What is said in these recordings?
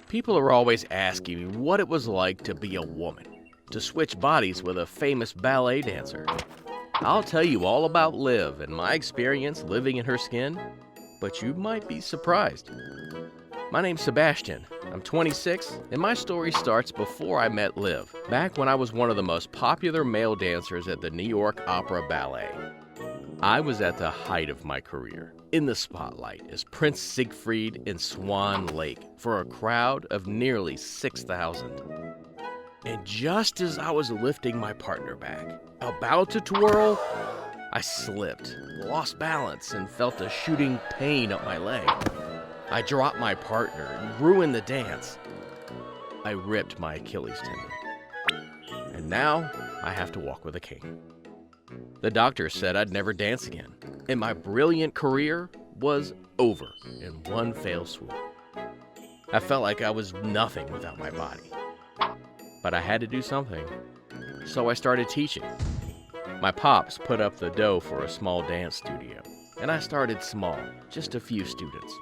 People are always asking me what it was like to be a woman, to switch bodies with a famous ballet dancer. I'll tell you all about Liv and my experience living in her skin, but you might be surprised. My name's Sebastian. I'm 26, and my story starts before I met Liv, back when I was one of the most popular male dancers at the New York Opera Ballet. I was at the height of my career, in the spotlight as Prince Siegfried in Swan Lake for a crowd of nearly 6,000. And just as I was lifting my partner back, about to twirl, I slipped, lost balance, and felt a shooting pain up my leg. I dropped my partner and ruined the dance. I ripped my Achilles tendon. And now I have to walk with a cane. The doctor said I'd never dance again, and my brilliant career was over in one fell swoop. I felt like I was nothing without my body. But I had to do something, so I started teaching. My pops put up the dough for a small dance studio, and I started small, just a few students.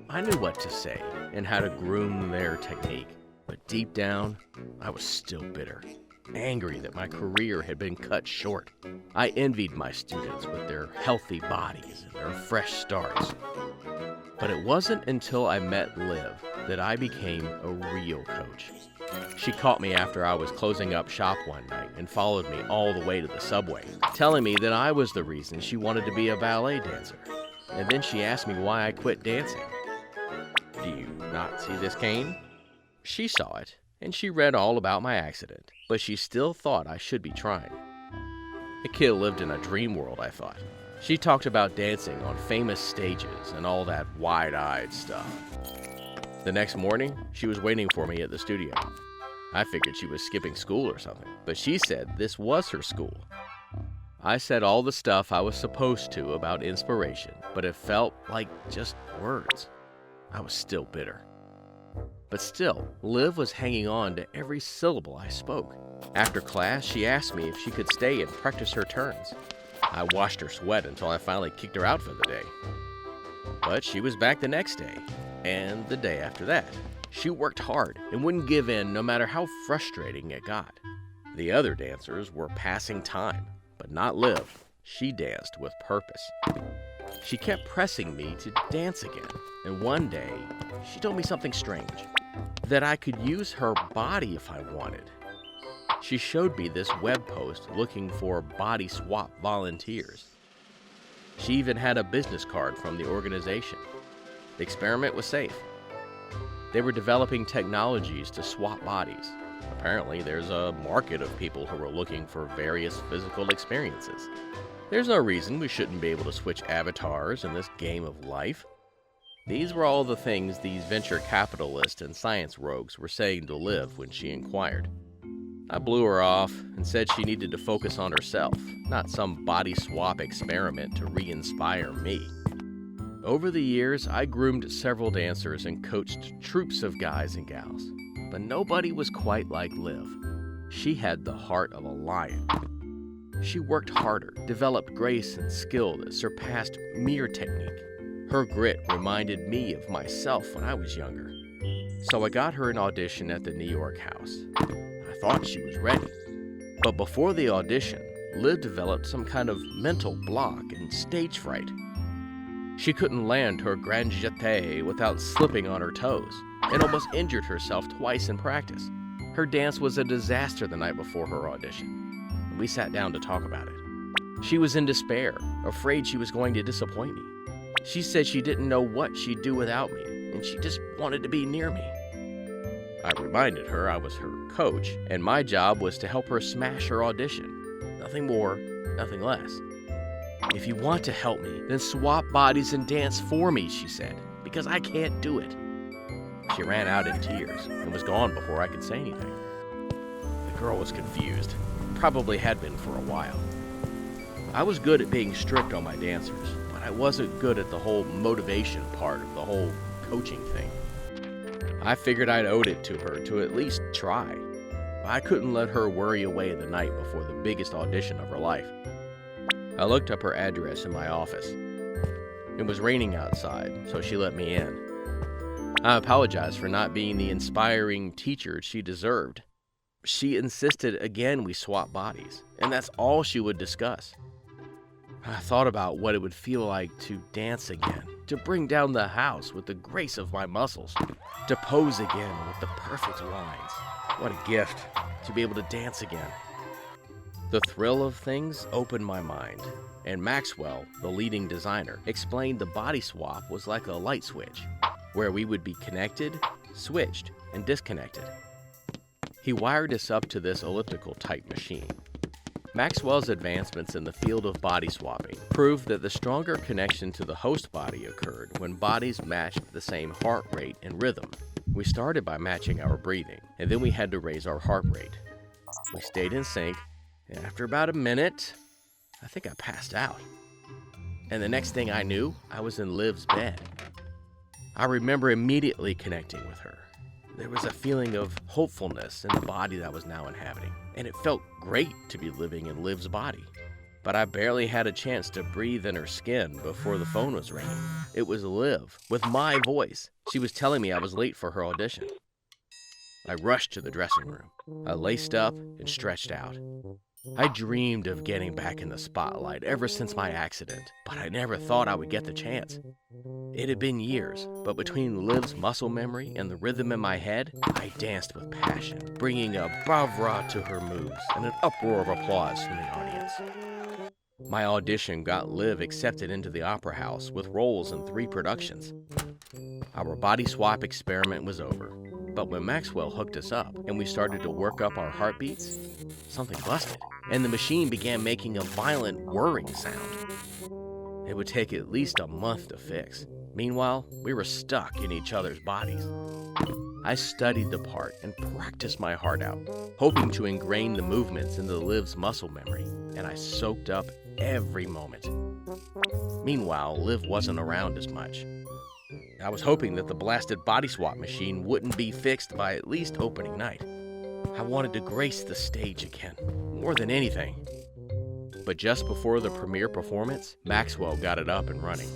I knew what to say and how to groom their technique, but deep down, I was still bitter, angry that my career had been cut short. I envied my students with their healthy bodies and their fresh starts. But it wasn't until I met Liv that I became a real coach. She caught me after I was closing up shop one night and followed me all the way to the subway, telling me that I was the reason she wanted to be a ballet dancer. And then she asked me why I quit dancing. Do you not see this cane? She saw it, and she read all about my accident, but she still thought I should be trying. The kid lived in a dream world, I thought. She talked about dancing on famous stages and all that wide-eyed stuff. The next morning, she was waiting for me at the studio. I figured she was skipping school or something, but she said this was her school. I said all the stuff I was supposed to about inspiration, but it felt like just words. I was still bitter. But still, Liv was hanging on to every syllable I spoke. After class, she asked me if she could stay and practice her turns. I watched her sweat until I finally kicked her out for the day. But she was back the next day, and the day after that. She worked hard and wouldn't give in no matter how frustrating it got. The other dancers were passing time, but not Liv. She danced with purpose. She kept pressing me to dance again, and one day, she told me something strange, that I could use her body if I wanted. She showed me this web post looking for body swap volunteers. She even had a business card from the organization. The experiment was safe. They were developing technologies to swap bodies. Apparently, there's a market of people who are looking for various physical experiences. There's no reason we shouldn't be able to switch avatars in this game of life. These were all the things these venture capitalists and science rogues were saying to Liv when she inquired. I blew her off and said she needed to focus on herself, not some body swap experiment to re-inspire me. Over the years, I groomed several dancers and coached troops of guys and gals, but nobody was quite like Liv. She had the heart of a lion. She worked harder, developed grace and skill that surpassed mere technique. Her grit reminded me of myself when I was younger. So I got her an audition at the New York house. I thought she was ready. But before the audition, Liv developed some kind of mental block and stage fright. She couldn't land her grand jeté without slipping on her toes, and almost injured herself twice in practice. Her dance was a disaster the night before her audition. We sat down to talk about it. She was in despair, afraid she was going to disappoint me. She said she didn't know what she'd do without me, and she just wanted to be near me. I reminded her I was her coach, and my job was to help her smash her audition. Nothing more, nothing less. If you want to help me, then swap bodies and dance for me, she said, because I can't do it. She ran out in tears and was gone before I could say anything. The girl was confused. Probably had been for a while. I was good at being strict on my dancers, but I wasn't good at the whole motivation part of the whole coaching thing. I figured I'd owed it to her to at least try. I couldn't let her worry away the night before the biggest audition of her life. I looked up her address in my office. It was raining outside, so she let me in. I apologized for not being the inspiring teacher she deserved. She insisted again we swap bodies, and that's all she would discuss. I thought about what it would feel like to dance again, to bring down the house with the grace of my muscles, to pose again with the perfect lines. What a gift to be able to dance again. The thrill of things opened my mind, and Maxwell, the leading designer, explained the body swap was like a light switch, where we would be connected, switched, and disconnected. He wired us up to this elliptical-type machine. Maxwell's advancements in the field of body swapping proved that the stronger connection to the host body occurred when bodies matched the same heart rate and rhythm. We started by matching our breathing, and then we had to raise our heart rate. We stayed in sync, and after about a minute, I think I passed out. And the next thing I knew, I was in Liv's bed. I remember immediately connecting with her. There was a feeling of hopefulness in the body that I was now inhabiting, and it felt great to be living in Liv's body. But I barely had a chance to breathe in her skin before the phone was ringing. It was Liv, with my voice. She was telling me I was late for her audition. I rushed to the dressing room. I laced up and stretched out. I dreamed of getting back in the spotlight ever since my accident, but I never thought I would get the chance. It had been years, but between Liv's muscle memory and the rhythm in my head, I danced with passion, bringing a bravura to her moves and an uproar of applause from the audience. My audition got Liv accepted into the Opera House with roles in 3 productions. Our body swap experiment was over, but when Maxwell hooked us up and we started to work up our heartbeats, something busted, and the machine began making a violent whirring sound. It would take at least a month to fix. Meanwhile, we were stuck in each other's bodies. I studied the part and practiced my heart out, hoping to ingrain the movements into Liv's muscle memory, and I soaked up every moment. Meanwhile, Liv wasn't around as much. I was hoping that the blasted body swap machine wouldn't be fixed by at least opening night. I wanted to grace the stage again, more than anything. But just before the premiere performance, Maxwell got it up and running.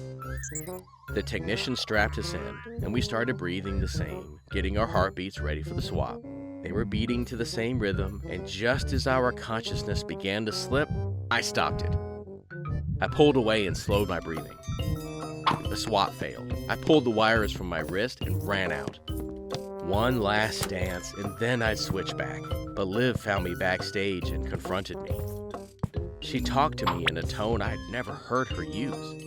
The technician strapped us in, and we started breathing the same, getting our heartbeats ready for the swap. They were beating to the same rhythm, and just as our consciousness began to slip, I stopped it. I pulled away and slowed my breathing. The swap failed. I pulled the wires from my wrist and ran out. One last dance, and then I'd switch back. But Liv found me backstage and confronted me. She talked to me in a tone I'd never heard her use.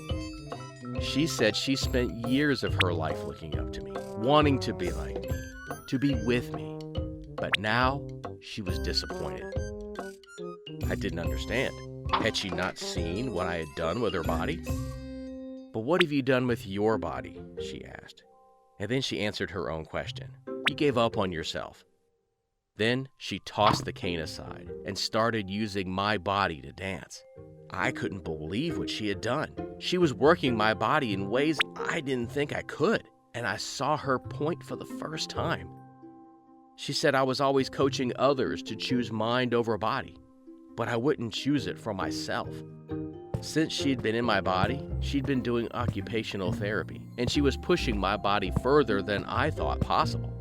She said she spent years of her life looking up to me, wanting to be like me, to be with me. But now, she was disappointed. I didn't understand. Had she not seen what I had done with her body? "But what have you done with your body?" she asked. And then she answered her own question. "You gave up on yourself." Then she tossed the cane aside and started using my body to dance. I couldn't believe what she had done. She was working my body in ways I didn't think I could, and I saw her point for the first time. She said I was always coaching others to choose mind over body, but I wouldn't choose it for myself. Since she'd been in my body, she'd been doing occupational therapy, and she was pushing my body further than I thought possible.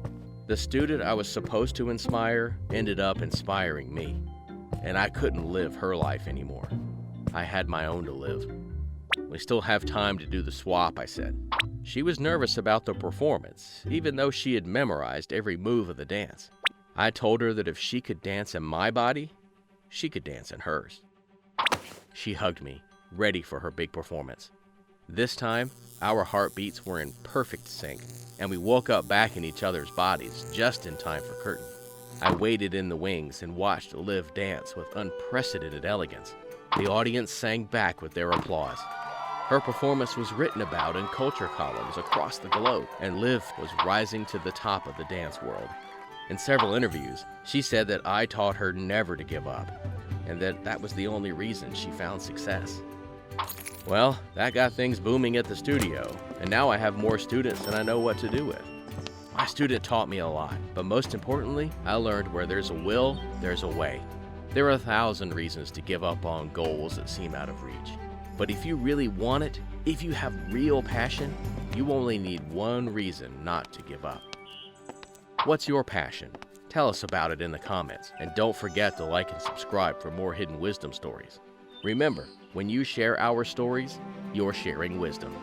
The student I was supposed to inspire ended up inspiring me, and I couldn't live her life anymore. I had my own to live. "We still have time to do the swap," I said. She was nervous about the performance, even though she had memorized every move of the dance. I told her that if she could dance in my body, she could dance in hers. She hugged me, ready for her big performance. This time, our heartbeats were in perfect sync, and we woke up back in each other's bodies just in time for curtain. I waited in the wings and watched Liv dance with unprecedented elegance. The audience sang back with their applause. Her performance was written about in culture columns across the globe, and Liv was rising to the top of the dance world. In several interviews, she said that I taught her never to give up, and that was the only reason she found success. Well, that got things booming at the studio, and now I have more students than I know what to do with. My student taught me a lot, but most importantly, I learned where there's a will, there's a way. There are 1,000 reasons to give up on goals that seem out of reach. But if you really want it, if you have real passion, You only need one reason not to give up. What's your passion? Tell us about it in the comments, and don't forget to like and subscribe for more hidden wisdom stories. Remember, when you share our stories, you're sharing wisdom.